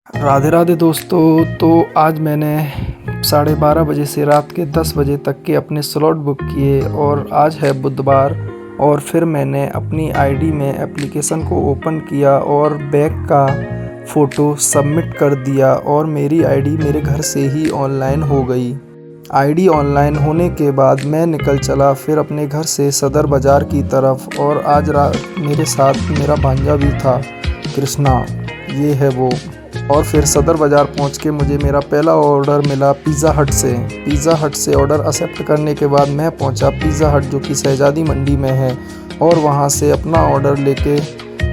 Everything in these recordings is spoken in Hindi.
राधे राधे दोस्तों। तो आज मैंने 12:30 बजे से रात के 10 बजे तक के अपने स्लॉट बुक किए और आज है बुधवार। और फिर मैंने अपनी आईडी में एप्लीकेशन को ओपन किया और बैग का फ़ोटो सबमिट कर दिया और मेरी आईडी मेरे घर से ही ऑनलाइन हो गई। आईडी ऑनलाइन होने के बाद मैं निकल चला फिर अपने घर से सदर बाज़ार की तरफ। और आज रात मेरे साथ मेरा भांजा भी था, कृष्णा, ये है वो। और फिर सदर बाज़ार पहुंच के मुझे मेरा पहला ऑर्डर मिला पिज़्ज़ा हट से ऑर्डर एक्सेप्ट करने के बाद मैं पहुंचा पिज़्ज़ा हट, जो कि शहजादी मंडी में है। और वहां से अपना ऑर्डर लेके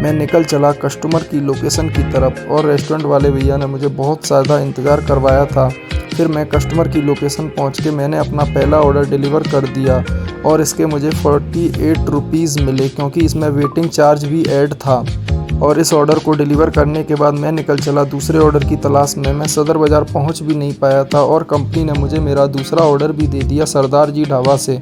मैं निकल चला कस्टमर की लोकेशन की तरफ। और रेस्टोरेंट वाले भैया ने मुझे बहुत ज़्यादा इंतज़ार करवाया था। फिर मैं कस्टमर की लोकेशन पहुँच के मैंने अपना पहला ऑर्डर डिलीवर कर दिया और इसके मुझे 48 रुपीज़ मिले, क्योंकि इसमें वेटिंग चार्ज भी ऐड था। और इस ऑर्डर को डिलीवर करने के बाद मैं निकल चला दूसरे ऑर्डर की तलाश में। मैं सदर बाज़ार पहुंच भी नहीं पाया था और कंपनी ने मुझे मेरा दूसरा ऑर्डर भी दे दिया सरदार जी ढाबा से,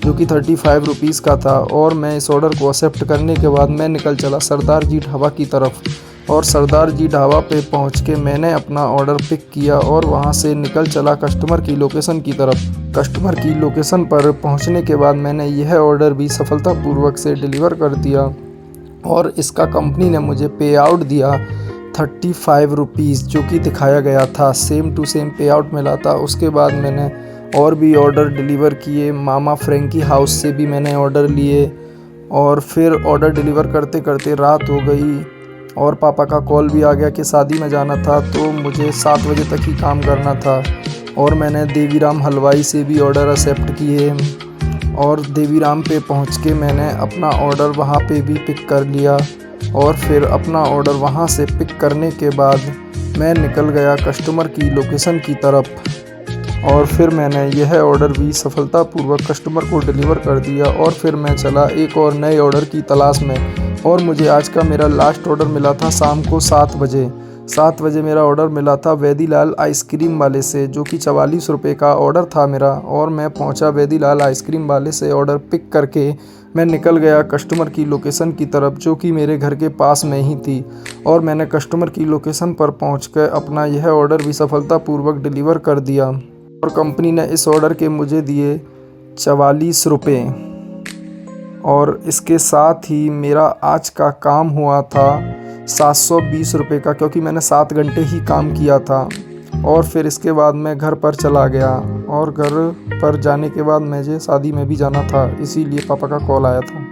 जो कि 35 रुपीज़ का था। और मैं इस ऑर्डर को एक्सेप्ट करने के बाद मैं निकल चला सरदार जी ढाबा की तरफ। और सरदार जी ढाबा पे पहुंच के मैंने अपना ऑर्डर पिक किया और वहां से निकल चला कस्टमर की लोकेशन की तरफ। कस्टमर की लोकेशन पर पहुंचने के बाद मैंने यह ऑर्डर भी सफलतापूर्वक से डिलीवर कर दिया और इसका कंपनी ने मुझे पे आउट दिया 35 रुपीज़, जो कि दिखाया गया था। सेम टू सेम पे आउट मिला था। उसके बाद मैंने और भी ऑर्डर डिलीवर किए। मामा फ्रेंकी हाउस से भी मैंने ऑर्डर लिए और फिर ऑर्डर डिलीवर करते करते रात हो गई और पापा का कॉल भी आ गया कि शादी में जाना था, तो मुझे 7 बजे तक ही काम करना था। और मैंने देवीराम हलवाई से भी ऑर्डर एक्सेप्ट किए और देवीराम पे पहुंच के मैंने अपना ऑर्डर वहां पे भी पिक कर लिया। और फिर अपना ऑर्डर वहां से पिक करने के बाद मैं निकल गया कस्टमर की लोकेशन की तरफ। और फिर मैंने यह ऑर्डर भी सफलतापूर्वक कस्टमर को डिलीवर कर दिया और फिर मैं चला एक और नए ऑर्डर की तलाश में। और मुझे आज का मेरा लास्ट ऑर्डर मिला था शाम को 7 बजे। 7 बजे मेरा ऑर्डर मिला था वेदीलाल आइसक्रीम वाले से, जो कि 44 रुपये का ऑर्डर था मेरा। और मैं पहुंचा वेदीलाल आइसक्रीम वाले से ऑर्डर पिक करके मैं निकल गया कस्टमर की लोकेशन की तरफ, जो कि मेरे घर के पास में ही थी। और मैंने कस्टमर की लोकेशन पर पहुंचकर अपना यह ऑर्डर भी सफलतापूर्वक डिलीवर कर दिया और कंपनी ने इस ऑर्डर के मुझे दिए 44 रुपये। और इसके साथ ही मेरा आज का काम हुआ था 720 रुपये का, क्योंकि मैंने 7 घंटे ही काम किया था। और फिर इसके बाद मैं घर पर चला गया और घर पर जाने के बाद मुझे शादी में भी जाना था, इसीलिए पापा का कॉल आया था।